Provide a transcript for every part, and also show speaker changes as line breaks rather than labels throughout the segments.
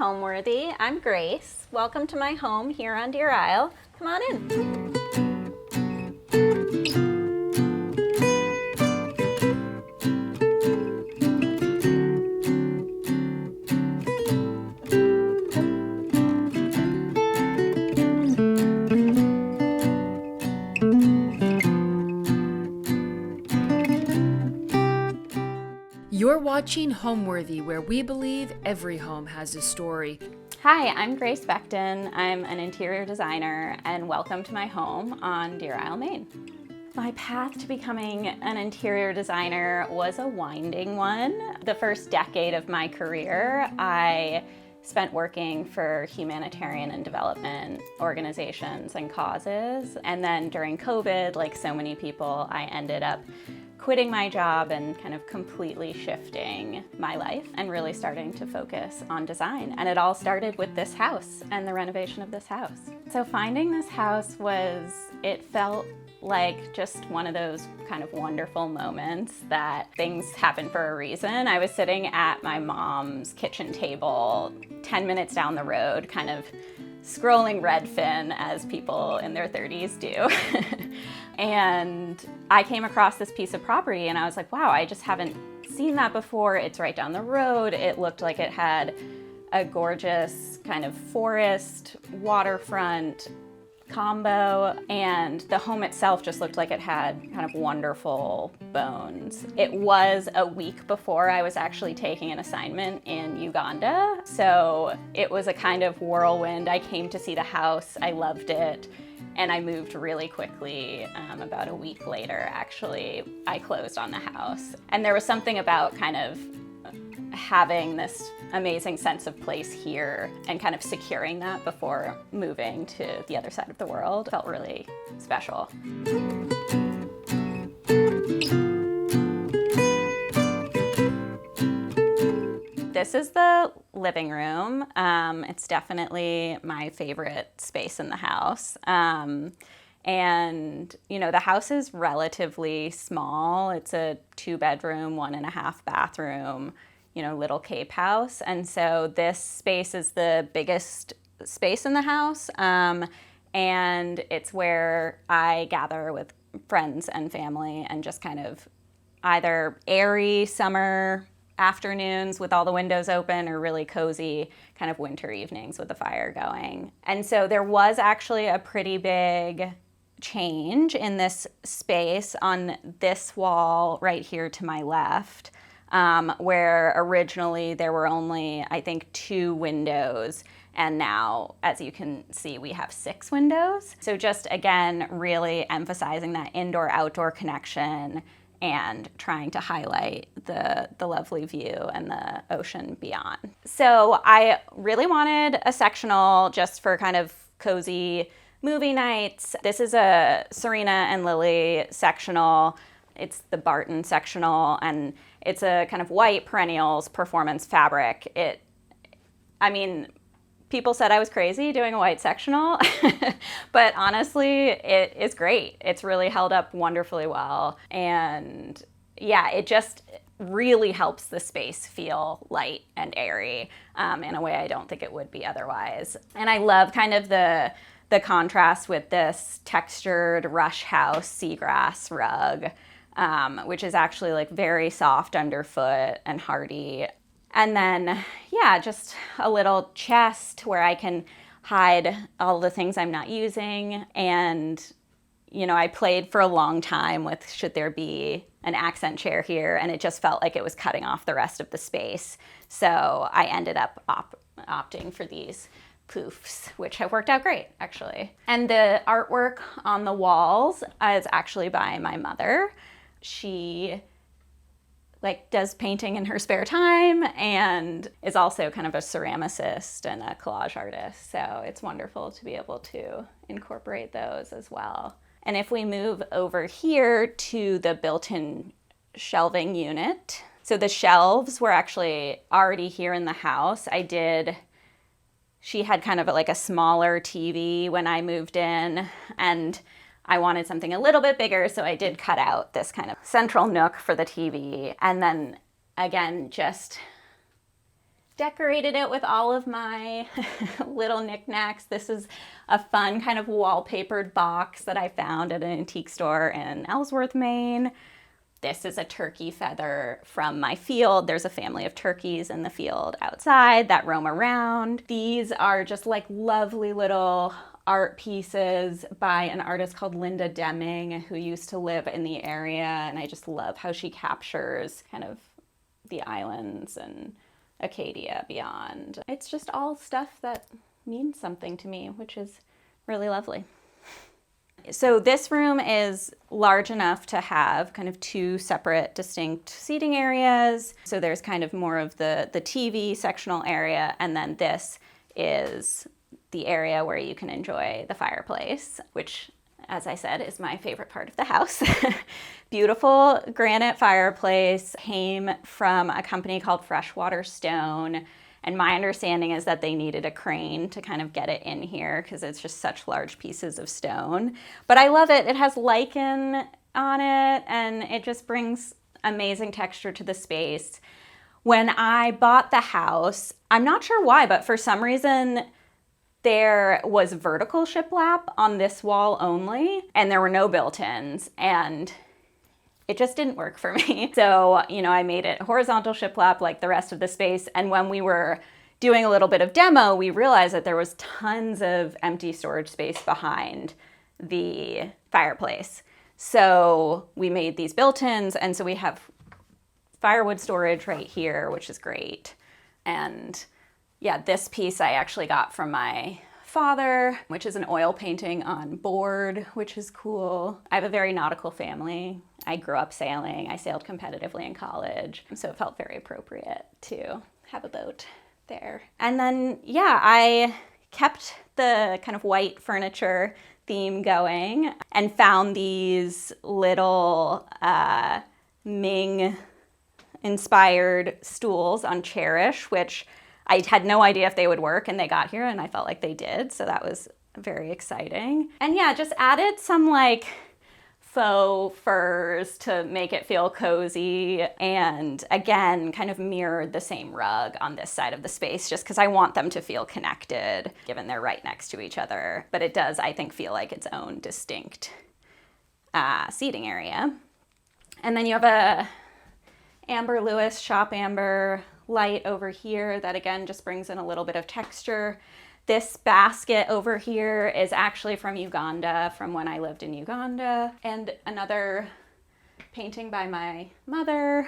Homeworthy. I'm Grace. Welcome to my home here on Deer Isle. Come on in.
You're watching Homeworthy, where we believe every home has a story.
Hi, I'm Grace Becton. I'm an interior designer, and welcome to my home on Deer Isle, Maine. My path to becoming an interior designer was a winding one. The first decade of my career, I spent working for humanitarian and development organizations and causes. And then during COVID, like so many people, I ended up quitting my job and kind of completely shifting my life and really starting to focus on design. And it all started with this house and the renovation of this house. So finding this house it felt like just one of those kind of wonderful moments that things happen for a reason. I was sitting at my mom's kitchen table 10 minutes down the road, kind of scrolling Redfin as people in their 30s do. And I came across this piece of property and I was like, wow, I just haven't seen that before. It's right down the road. It looked like it had a gorgeous kind of forest, waterfront combo, and the home itself just looked like it had kind of wonderful bones. It was a week before I was actually taking an assignment in Uganda, so it was a kind of whirlwind. I came to see the house, I loved it, and I moved really quickly. About a week later, actually, I closed on the house. And there was something about kind of having this amazing sense of place here and kind of securing that before moving to the other side of the world felt really special. This is the living room. It's definitely my favorite space in the house. And, you know, the house is relatively small. It's a 2-bedroom, 1.5 bathroom, little Cape house. And so this space is the biggest space in the house. And it's where I gather with friends and family and just kind of either airy summer afternoons with all the windows open or really cozy kind of winter evenings with the fire going. And so there was actually a pretty big change in this space on this wall right here to my left, where originally there were only, I think, 2 windows. And now, as you can see, we have 6 windows. So just, again, really emphasizing that indoor-outdoor connection and trying to highlight the lovely view and the ocean beyond. So I really wanted a sectional just for kind of cozy movie nights. This is a Serena and Lily sectional. It's the Barton sectional, and it's a kind of white perennials performance fabric. People said I was crazy doing a white sectional, but honestly, it is great. It's really held up wonderfully well. And yeah, it just really helps the space feel light and airy in a way I don't think it would be otherwise. And I love kind of the contrast with this textured rush house seagrass rug, which is actually like very soft underfoot and hardy. And then, yeah, just a little chest where I can hide all the things I'm not using. And, I played for a long time with should there be an accent chair here, and it just felt like it was cutting off the rest of the space. So I ended up opting for these poofs, which have worked out great, actually. And the artwork on the walls is actually by my mother. She does painting in her spare time and is also kind of a ceramicist and a collage artist. So it's wonderful to be able to incorporate those as well. And if we move over here to the built-in shelving unit, so the shelves were actually already here in the house. She had kind of like a smaller TV when I moved in, and I wanted something a little bit bigger, so I did cut out this kind of central nook for the TV. And then again, just decorated it with all of my little knickknacks. This is a fun kind of wallpapered box that I found at an antique store in Ellsworth, Maine. This is a turkey feather from my field. There's a family of turkeys in the field outside that roam around. These are just like lovely little art pieces by an artist called Linda Deming, who used to live in the area. And I just love how she captures kind of the islands and Acadia beyond. It's just all stuff that means something to me, which is really lovely. So this room is large enough to have kind of two separate distinct seating areas. So there's kind of more of the TV sectional area, and then this is the area where you can enjoy the fireplace, which, as I said, is my favorite part of the house. Beautiful granite fireplace, came from a company called Freshwater Stone. And my understanding is that they needed a crane to kind of get it in here because it's just such large pieces of stone. But I love it. It has lichen on it and it just brings amazing texture to the space. When I bought the house, I'm not sure why, but for some reason there was vertical shiplap on this wall only and there were no built-ins, and it just didn't work for me. So, I made it horizontal shiplap like the rest of the space. And when we were doing a little bit of demo, we realized that there was tons of empty storage space behind the fireplace. So we made these built-ins. And so we have firewood storage right here, which is great. And yeah, this piece I actually got from my father, which is an oil painting on board, which is cool. I have a very nautical family. I grew up sailing. I sailed competitively in college, so it felt very appropriate to have a boat there. And then, yeah, I kept the kind of white furniture theme going and found these little Ming-inspired stools on Cherish, which I had no idea if they would work, and they got here and I felt like they did, so that was very exciting. And yeah, just added some like faux furs to make it feel cozy, and again, kind of mirrored the same rug on this side of the space just because I want them to feel connected, given they're right next to each other. But it does, I think, feel like its own distinct seating area. And then you have a Amber Lewis Shop Amber light over here that again just brings in a little bit of texture. This basket over here is actually from Uganda, from when I lived in Uganda, and another painting by my mother.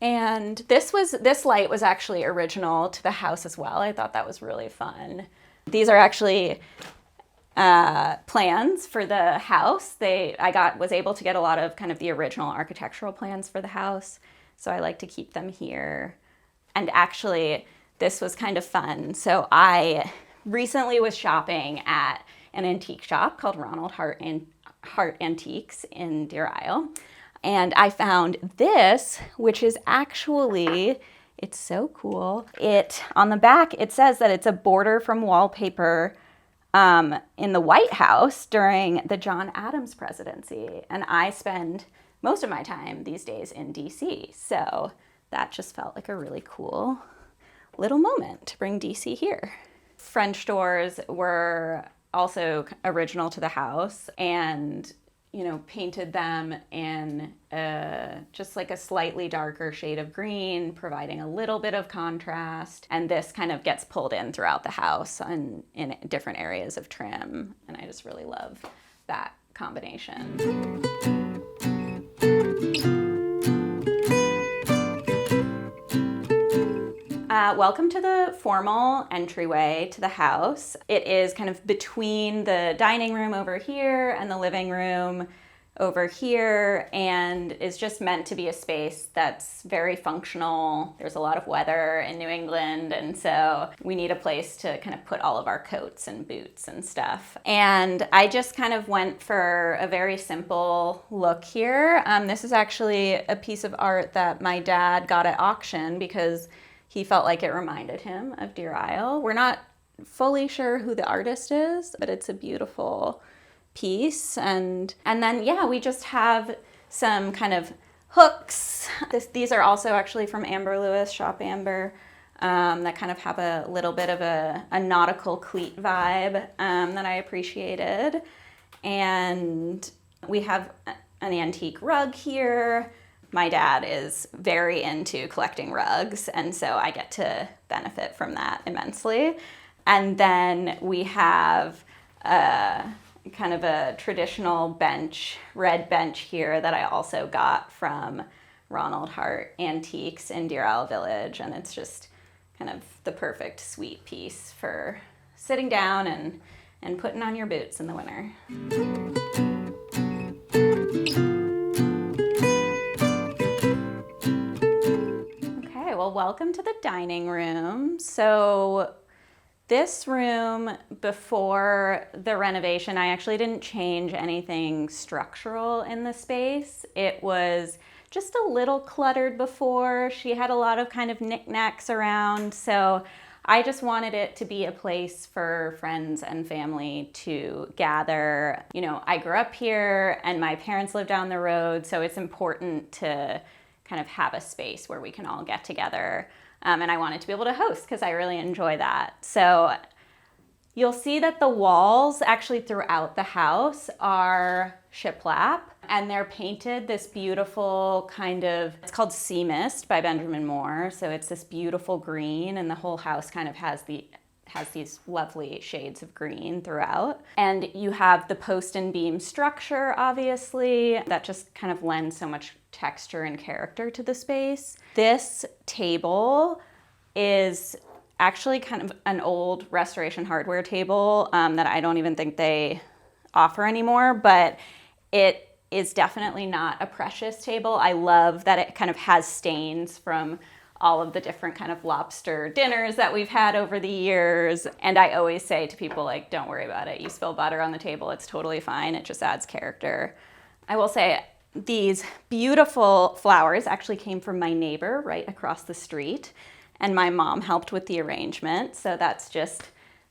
And this light was actually original to the house as well. I thought that was really fun. These are actually plans for the house. I was able to get a lot of kind of the original architectural plans for the house, so I like to keep them here. And actually, this was kind of fun. So I recently was shopping at an antique shop called Ronald Hart Antiques in Deer Isle. And I found this, which is actually, it's so cool. On the back, it says that it's a border from wallpaper in the White House during the John Adams presidency. And I spend most of my time these days in DC. So that just felt like a really cool little moment to bring DC here. French doors were also original to the house, and painted them in just like a slightly darker shade of green, providing a little bit of contrast. And this kind of gets pulled in throughout the house and in different areas of trim. And I just really love that combination. Welcome to the formal entryway to the house. It is kind of between the dining room over here and the living room over here, and is just meant to be a space that's very functional. There's a lot of weather in New England, and so we need a place to kind of put all of our coats and boots and stuff. And I just kind of went for a very simple look here. This is actually a piece of art that my dad got at auction because he felt like it reminded him of Deer Isle. We're not fully sure who the artist is, but it's a beautiful piece. And then, yeah, we just have some kind of hooks. These are also actually from Amber Lewis Shop Amber. that kind of have a little bit of a nautical cleat vibe that I appreciated. And we have an antique rug here. My dad is very into collecting rugs, and so I get to benefit from that immensely. And then we have kind of a traditional bench, red bench here that I also got from Ronald Hart Antiques in Deer Isle Village, and it's just kind of the perfect sweet piece for sitting down and putting on your boots in the winter. Okay, well, welcome to the dining room. So this room, before the renovation, I actually didn't change anything structural in the space. It was just a little cluttered before. She had a lot of kind of knickknacks around, so I just wanted it to be a place for friends and family to gather. You know, I grew up here and my parents live down the road, so it's important to kind of have a space where we can all get together. And I wanted to be able to host because I really enjoy that. So you'll see that the walls actually throughout the house are shiplap, and they're painted this beautiful kind of, it's called Sea Mist by Benjamin Moore. So it's this beautiful green, and the whole house kind of has these lovely shades of green throughout. And you have the post and beam structure, obviously, that just kind of lends so much texture and character to the space. This table is actually kind of an old Restoration Hardware table that I don't even think they offer anymore, but it is definitely not a precious table. I love that it kind of has stains from all of the different kind of lobster dinners that we've had over the years. And I always say to people, like, don't worry about it. You spill butter on the table, it's totally fine. It just adds character. I will say these beautiful flowers actually came from my neighbor right across the street, and my mom helped with the arrangement. So that's just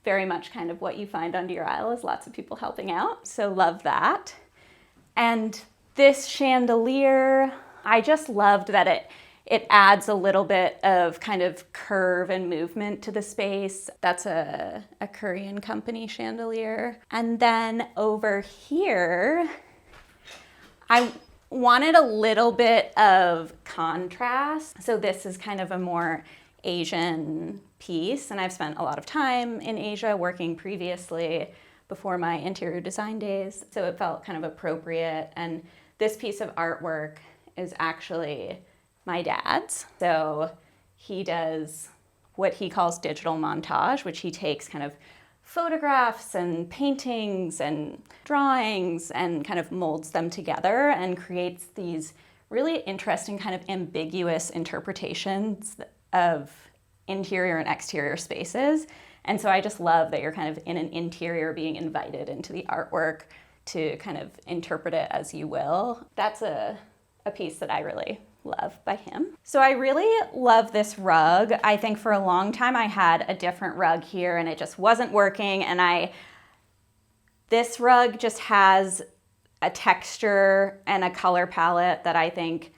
very much kind of what you find on Deer Isle, is lots of people helping out. So love that. And this chandelier, I just loved that it adds a little bit of kind of curve and movement to the space. That's a Korean company chandelier. And then over here, I wanted a little bit of contrast. So this is kind of a more Asian piece, and I've spent a lot of time in Asia working previously before my interior design days, so it felt kind of appropriate. And this piece of artwork is actually my dad's. So he does what he calls digital montage, which he takes kind of photographs and paintings and drawings and kind of molds them together and creates these really interesting kind of ambiguous interpretations of interior and exterior spaces. And so I just love that you're kind of in an interior being invited into the artwork to kind of interpret it as you will. That's a piece that I really love by him. So I really love this rug. I think for a long time I had a different rug here and it just wasn't working. And this rug just has a texture and a color palette that I think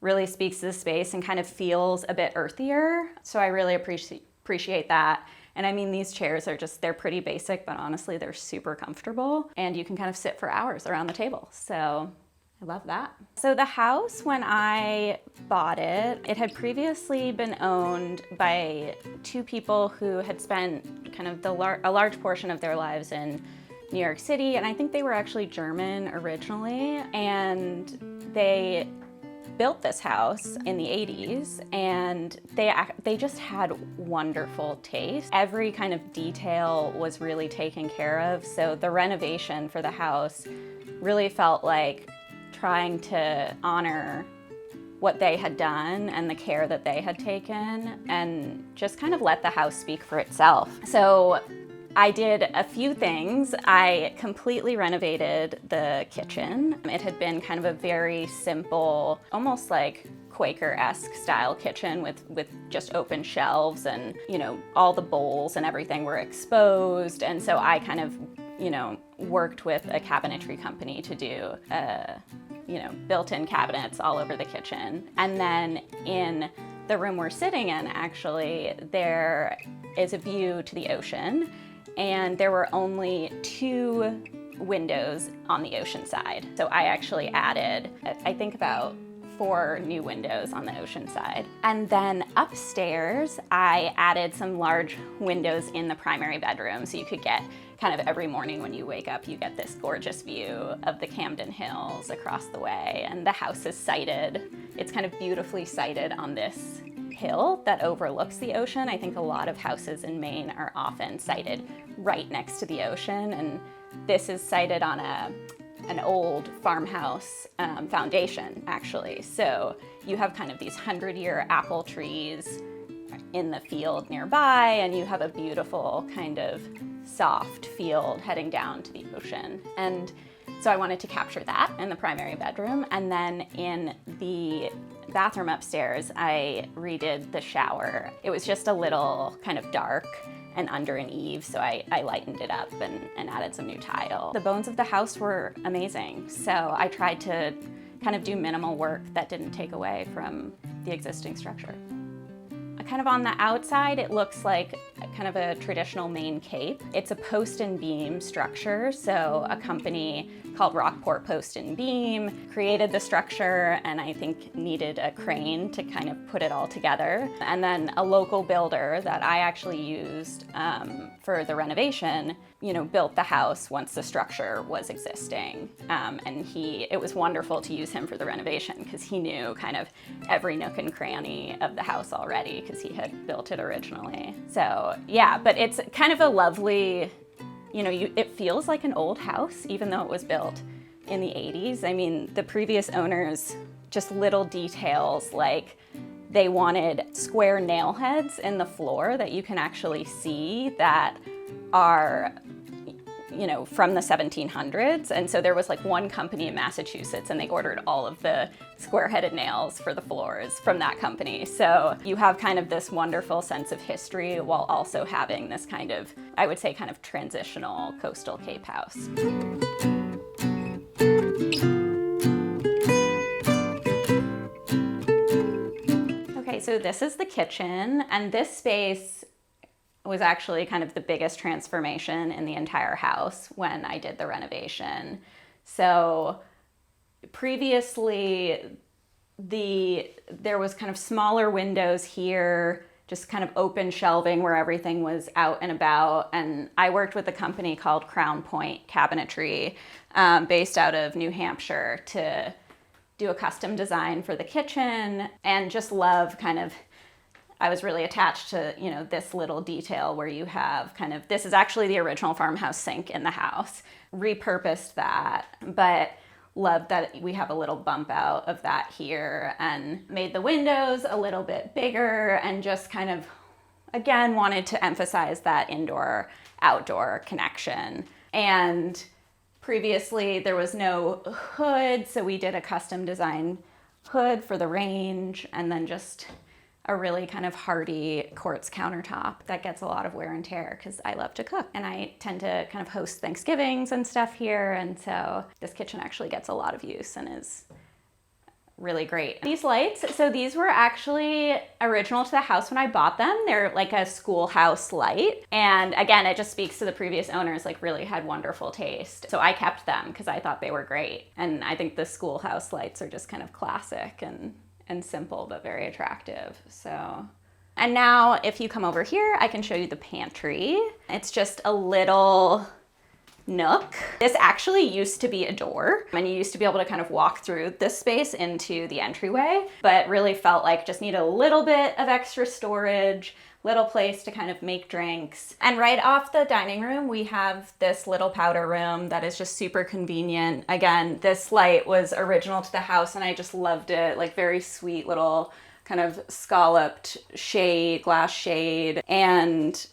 really speaks to the space and kind of feels a bit earthier. So I really appreciate that. And I mean, these chairs are they're pretty basic, but honestly, they're super comfortable and you can kind of sit for hours around the table. So I love that. So the house, when I bought it, it had previously been owned by two people who had spent kind of a large portion of their lives in New York City. And I think they were actually German originally. And they built this house in the 80s, and they just had wonderful taste. Every kind of detail was really taken care of. So the renovation for the house really felt like trying to honor what they had done and the care that they had taken, and just kind of let the house speak for itself. So I did a few things. I completely renovated the kitchen. It had been kind of a very simple, almost like Quaker-esque style kitchen with just open shelves, and, you know, all the bowls and everything were exposed. And so I kind of, you know, worked with a cabinetry company to do built-in cabinets all over the kitchen. And then in the room we're sitting in, actually, there is a view to the ocean, and there were only 2 windows on the ocean side. So I actually added, I think, about 4 new windows on the ocean side. And then upstairs, I added some large windows in the primary bedroom, so you could get kind of every morning when you wake up, you get this gorgeous view of the Camden Hills across the way. And the house is sited. It's kind of beautifully sited on this hill that overlooks the ocean. I think a lot of houses in Maine are often sited right next to the ocean, and this is sited on an old farmhouse foundation, actually. So you have kind of these 100-year apple trees in the field nearby, and you have a beautiful kind of soft field heading down to the ocean. And so I wanted to capture that in the primary bedroom. And then in the bathroom upstairs, I redid the shower. It was just a little kind of dark and under an eave, so I lightened it up and added some new tile. The bones of the house were amazing, so I tried to kind of do minimal work that didn't take away from the existing structure. Kind of on the outside, it looks like kind of a traditional Maine cape. It's a post and beam structure, so a company called Rockport Post and Beam created the structure, and I think needed a crane to kind of put it all together. And then a local builder that I actually used for the renovation, built the house once the structure was existing. And it was wonderful to use him for the renovation because he knew kind of every nook and cranny of the house already because he had built it originally. So yeah, but it's kind of a lovely, it feels like an old house, even though it was built in the 80s. I mean, the previous owners, just little details like they wanted square nail heads in the floor that you can actually see that are, from the 1700s. And so there was like one company in Massachusetts, and they ordered all of the square-headed nails for the floors from that company. So you have kind of this wonderful sense of history while also having this kind of, I would say, kind of transitional coastal Cape house. Okay, so this is the kitchen, and this space was actually kind of the biggest transformation in the entire house when I did the renovation. So previously, there was kind of smaller windows here, just kind of open shelving where everything was out and about. And I worked with a company called Crown Point Cabinetry, based out of New Hampshire, to do a custom design for the kitchen, and just love kind of, I was really attached to, this little detail where you have kind of, this is actually the original farmhouse sink in the house, repurposed that, but love that we have a little bump out of that here, and made the windows a little bit bigger, and just kind of, again, wanted to emphasize that indoor-outdoor connection. And previously there was no hood, so we did a custom design hood for the range, and then just a really kind of hardy quartz countertop that gets a lot of wear and tear because I love to cook and I tend to kind of host Thanksgivings and stuff here, and so this kitchen actually gets a lot of use and is really great. These lights, so these were actually original to the house when I bought them. They're like a schoolhouse light, and again, it just speaks to the previous owners, like really had wonderful taste. So I kept them because I thought they were great, and I think the schoolhouse lights are just kind of classic and simple, but very attractive. So, and now if you come over here, I can show you the pantry. It's just a little nook. This actually used to be a door, and you used to be able to kind of walk through this space into the entryway, but really felt like just need a little bit of extra storage, little place to kind of make drinks. And right off the dining room, we have this little powder room that is just super convenient. Again, this light was original to the house and I just loved it, like very sweet little kind of scalloped shade, glass shade. And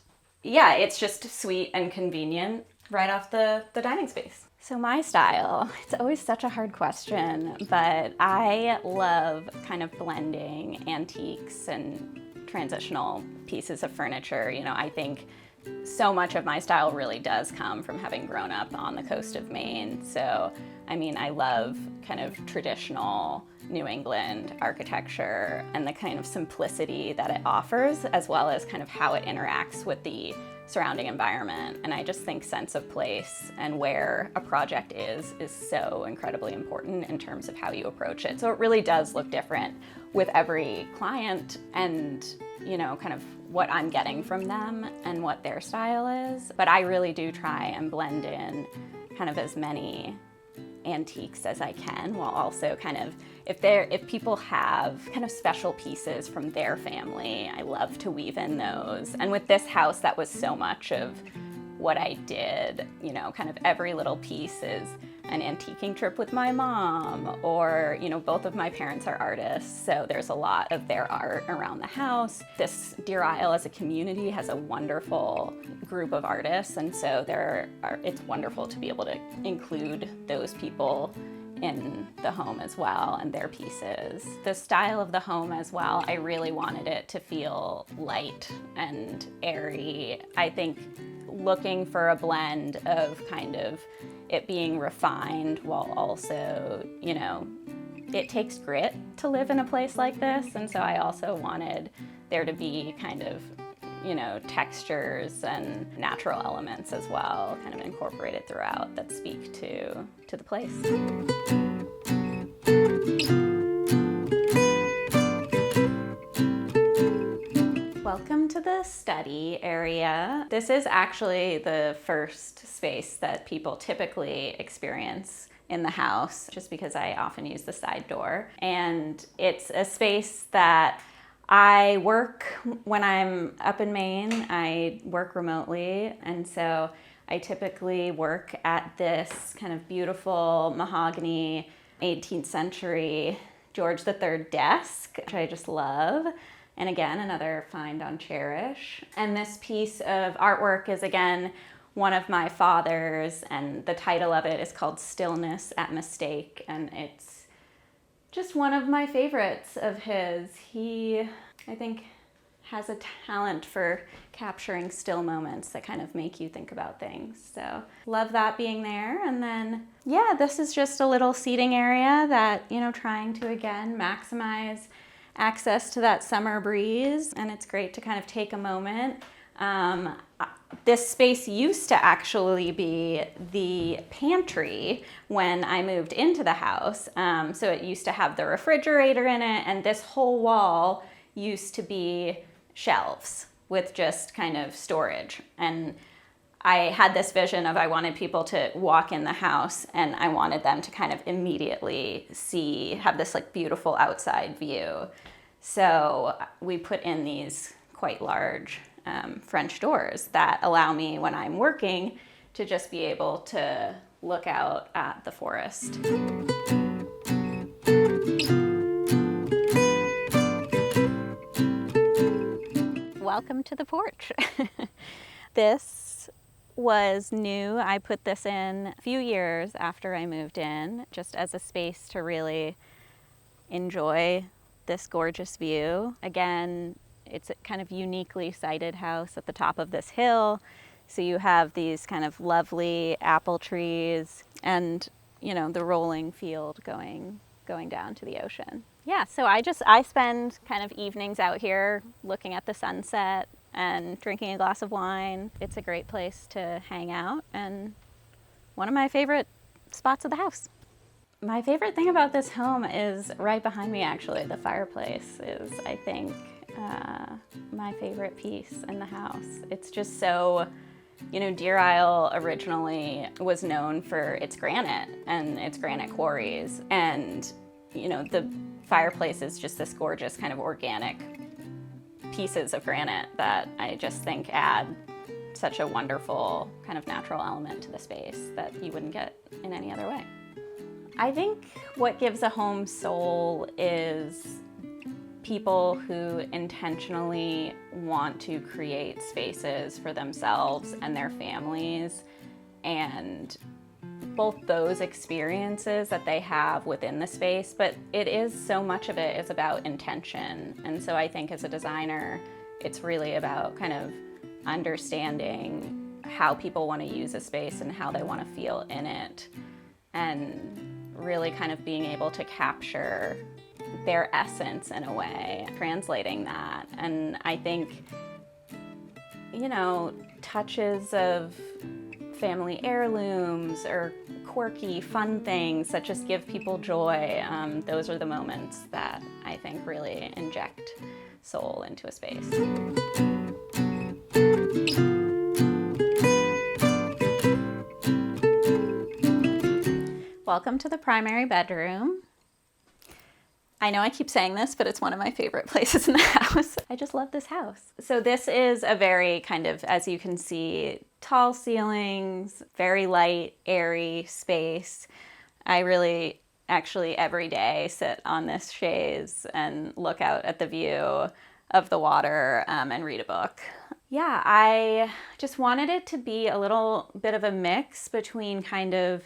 yeah, it's just sweet and convenient right off the dining space. So my style, it's always such a hard question, but I love kind of blending antiques and transitional pieces of furniture. I think so much of my style really does come from having grown up on the coast of Maine. So, I mean, I love kind of traditional New England architecture and the kind of simplicity that it offers, as well as kind of how it interacts with the surrounding environment. And I just think sense of place and where a project is so incredibly important in terms of how you approach it. So it really does look different with every client and, you know, kind of what I'm getting from them and what their style is. But I really do try and blend in kind of as many antiques as I can, while also kind of, if people have kind of special pieces from their family, I love to weave in those. And with this house, that was so much of what I did, you know, kind of every little piece is an antiquing trip with my mom, or, you know, both of my parents are artists, so there's a lot of their art around the house. This Deer Isle as a community has a wonderful group of artists, and so it's wonderful to be able to include those people in the home as well and their pieces. The style of the home as well, I really wanted it to feel light and airy. I think looking for a blend of kind of it being refined while also, you know, it takes grit to live in a place like this. And so I also wanted there to be kind of, you know, textures and natural elements as well, kind of incorporated throughout that speak to the place. Welcome to the study area. This is actually the first space that people typically experience in the house, just because I often use the side door. And it's a space that I work when I'm up in Maine. I work remotely, and so I typically work at this kind of beautiful mahogany 18th century George III desk, which I just love. And again, another find on Cherish. And this piece of artwork is, again, one of my father's, and the title of it is called Stillness at Mistake, and it's just one of my favorites of his. He, I think, has a talent for capturing still moments that kind of make you think about things. So love that being there. And then, yeah, this is just a little seating area that, you know, trying to, again, maximize access to that summer breeze, and it's great to kind of take a moment. This space used to actually be the pantry when I moved into the house. So it used to have the refrigerator in it, and this whole wall used to be shelves with just kind of storage. And I had this vision of I wanted people to walk in the house and I wanted them to kind of immediately have this like beautiful outside view. So we put in these quite large French doors that allow me, when I'm working, to just be able to look out at the forest. Welcome to the porch. This was new. I put this in a few years after I moved in, just as a space to really enjoy this gorgeous view. Again, it's a kind of uniquely sited house at the top of this hill. So you have these kind of lovely apple trees and, you know, the rolling field going down to the ocean. Yeah, so I spend kind of evenings out here looking at the sunset and drinking a glass of wine. It's a great place to hang out and one of my favorite spots of the house. My favorite thing about this home is right behind me, actually. The fireplace is, I think, my favorite piece in the house. It's just so, you know, Deer Isle originally was known for its granite and its granite quarries. And, you know, the fireplace is just this gorgeous kind of organic pieces of granite that I just think add such a wonderful kind of natural element to the space that you wouldn't get in any other way. I think what gives a home soul is people who intentionally want to create spaces for themselves and their families, and both those experiences that they have within the space, but it is so much of it is about intention. And so I think as a designer, it's really about kind of understanding how people want to use a space and how they want to feel in it, and really kind of being able to capture their essence in a way, translating that. And I think, touches of family heirlooms or quirky, fun things that just give people joy, those are the moments that I think really inject soul into a space. Welcome to the primary bedroom. I know I keep saying this, but it's one of my favorite places in the house. I just love this house. So this is a very kind of, as you can see, tall ceilings, very light, airy space. I really actually every day sit on this chaise and look out at the view of the water and read a book. Yeah, I just wanted it to be a little bit of a mix between kind of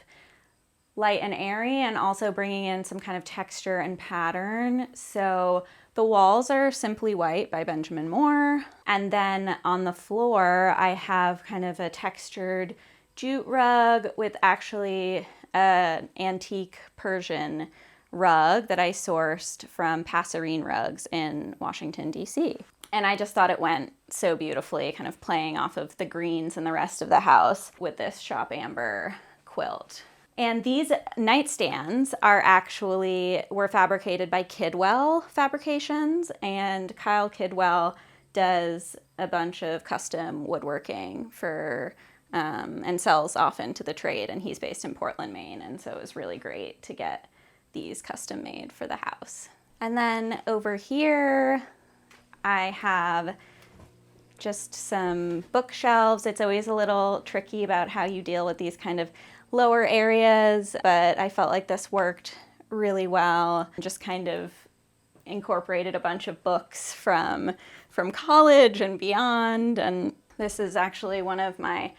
light and airy and also bringing in some kind of texture and pattern. So the walls are Simply White by Benjamin Moore. And then on the floor, I have kind of a textured jute rug with actually an antique Persian rug that I sourced from Serene rugs in Washington, D.C. And I just thought it went so beautifully, kind of playing off of the greens and the rest of the house with this shop amber quilt. And these nightstands were fabricated by Kidwell Fabrications, and Kyle Kidwell does a bunch of custom woodworking for and sells often to the trade, and he's based in Portland, Maine, and so it was really great to get these custom made for the house. And then over here, I have just some bookshelves. It's always a little tricky about how you deal with these kind of lower areas, but I felt like this worked really well. Just kind of incorporated a bunch of books from college and beyond. And this is actually one of my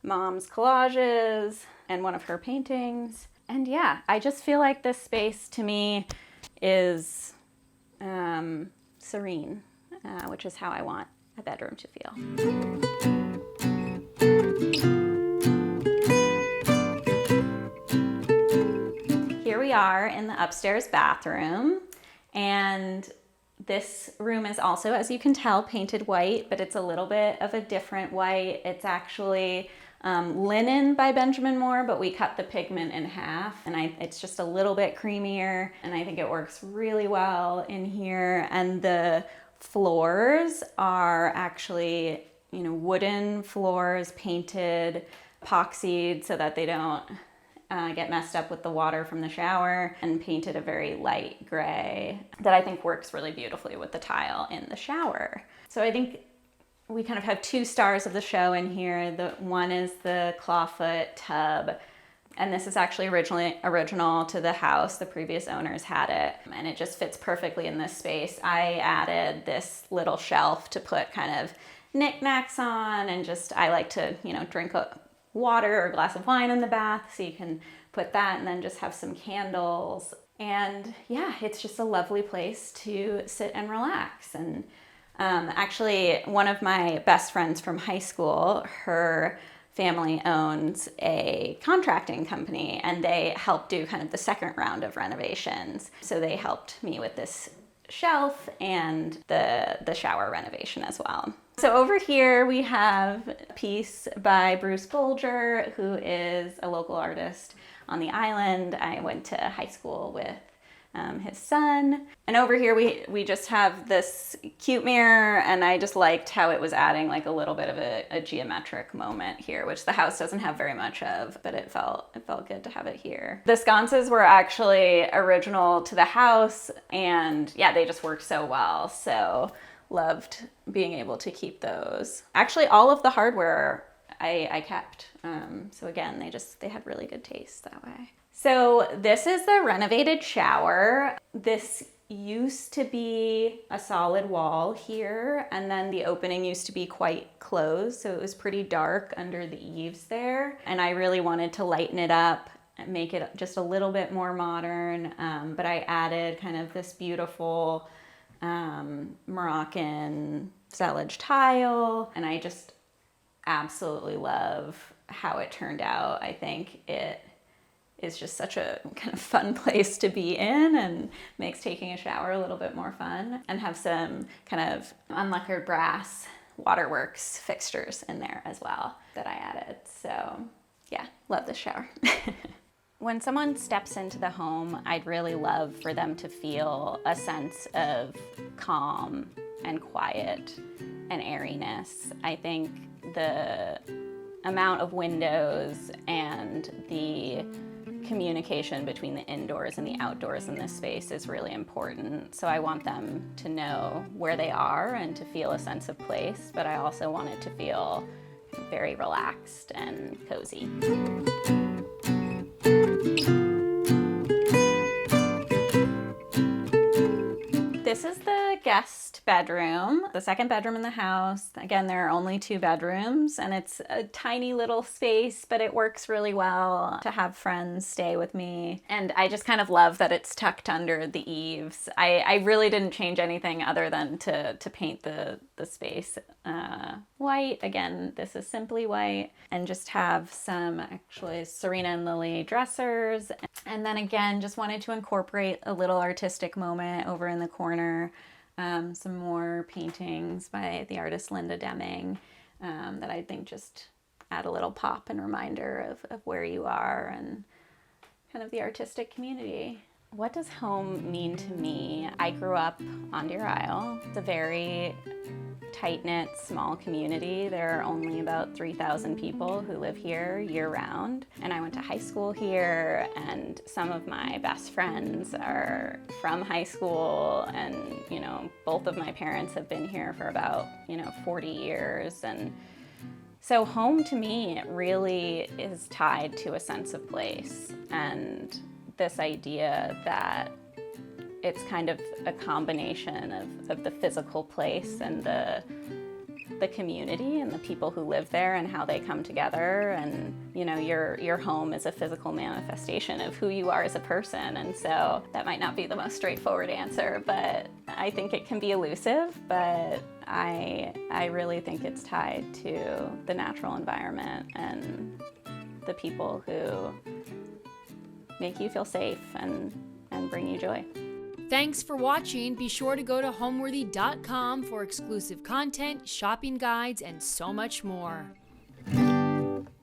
mom's collages and one of her paintings. And yeah, I just feel like this space to me is serene, which is how I want a bedroom to feel. Here we are in the upstairs bathroom, and this room is also, as you can tell, painted white, but it's a little bit of a different white. It's actually linen by Benjamin Moore, but we cut the pigment in half, and it's just a little bit creamier, and I think it works really well in here. And the floors are actually, wooden floors, painted, epoxied so that they don't get messed up with the water from the shower, and painted a very light gray that I think works really beautifully with the tile in the shower. So I think we kind of have two stars of the show in here. The one is the clawfoot tub, and this is actually original to the house. The previous owners had it, and it just fits perfectly in this space. I added this little shelf to put kind of knickknacks on, and I like to, drink water or a glass of wine in the bath, so you can put that and then just have some candles. And yeah, it's just a lovely place to sit and relax. And actually, one of my best friends from high school, her family owns a contracting company, and they helped do kind of the second round of renovations. So they helped me with this shelf and the shower renovation as well. So over here we have a piece by Bruce Bolger, who is a local artist on the island. I went to high school with his son. And over here we just have this cute mirror, and I just liked how it was adding like a little bit of a geometric moment here, which the house doesn't have very much of, but it felt good to have it here. The sconces were actually original to the house, and yeah, they just worked so well. So loved being able to keep those. Actually, all of the hardware I kept. So again, they had really good taste that way. So this is the renovated shower. This used to be a solid wall here, and then the opening used to be quite closed, so it was pretty dark under the eaves there. And I really wanted to lighten it up and make it just a little bit more modern, but I added kind of this beautiful Moroccan sellage tile, and I just absolutely love how it turned out. I think it is just such a kind of fun place to be in and makes taking a shower a little bit more fun, and have some kind of unlacquered brass waterworks fixtures in there as well that I added. So yeah, love this shower. When someone steps into the home, I'd really love for them to feel a sense of calm and quiet and airiness. I think the amount of windows and the communication between the indoors and the outdoors in this space is really important. So I want them to know where they are and to feel a sense of place, but I also want it to feel very relaxed and cozy. This is the guest bedroom, the second bedroom in the house. Again, there are only 2 bedrooms, and it's a tiny little space, but it works really well to have friends stay with me. And I just kind of love that it's tucked under the eaves. I really didn't change anything other than to paint the space white. Again, this is simply white, and just have some actually Serena and Lily dressers. And then again, just wanted to incorporate a little artistic moment over in the corner. Some more paintings by the artist Linda Deming that I think just add a little pop and reminder of where you are and kind of the artistic community. What does home mean to me? I grew up on Deer Isle. It's a very tight-knit, small community. There are only about 3,000 people who live here year-round. And I went to high school here, and some of my best friends are from high school, and, you know, both of my parents have been here for about, 40 years. And so home to me really is tied to a sense of place, and this idea that it's kind of a combination of the physical place and the community and the people who live there and how they come together. And, your home is a physical manifestation of who you are as a person. And so that might not be the most straightforward answer, but I think it can be elusive, but I really think it's tied to the natural environment and the people who make you feel safe and bring you joy.
Thanks for watching. Be sure to go to homeworthy.com for exclusive content, shopping guides, and so much more.